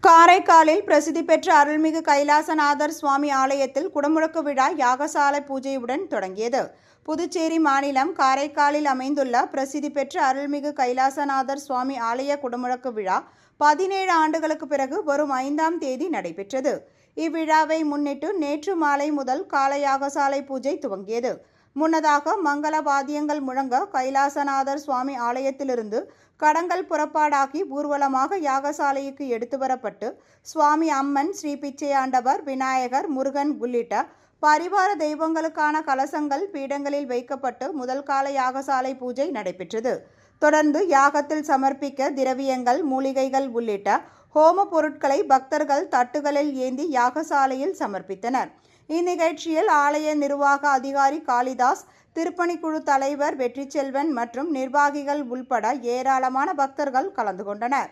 காரைக்காலில் பிரசித்தி பெற்ற அருள்மிகு கைலாசநாதர் சுவாமி ஆலயத்தில் குடமுழக்கு விழா யாகசாலை பூஜையுடன் தொடங்கியது. புதுச்சேரி மாநிலம் காரைக்காலில் அமைந்துள்ள பிரசித்தி பெற்ற அருள்மிகு கைலாசநாதர் சுவாமி ஆலய குடமுழக்கு விழா 17 ஆண்டுகளுக்கு பிறகு வரும் 5ஆம் தேதி நடைபெற்றது. இவ்விழாவை முன்னிட்டு நேற்று மாலை முதல் கால யாகசாலை பூஜை துவங்கியது. முன்னதாக மங்கள வாத்தியங்கள் முழங்க கைலாசநாதர் சுவாமி ஆலயத்திலிருந்து கடங்கள் புறப்பாடாகி ஊர்வலமாக யாகசாலைக்கு எடுத்து வரப்பட்டு சுவாமி அம்மன், ஸ்ரீ பிச்சையாண்டவர், விநாயகர், முருகன் உள்ளிட்ட பரிவார தெய்வங்களுக்கான கலசங்கள் பீடங்களில் வைக்கப்பட்டு முதல் கால யாகசாலை பூஜை நடைபெற்றது. தொடர்ந்து யாகத்தில் சமர்ப்பிக்க திரவியங்கள், மூலிகைகள் உள்ளிட்ட ஹோம பொருட்களை பக்தர்கள் தட்டுகளில் ஏந்தி யாகசாலையில் சமர்ப்பித்தனர். இந்நிகழ்ச்சியில் ஆலய நிர்வாக அதிகாரி காளிதாஸ், திருப்பணிக்குழு தலைவர் வெற்றிச்செல்வன் மற்றும் நிர்வாகிகள் உள்பட ஏராளமான பக்தர்கள் கலந்து கொண்டனர்.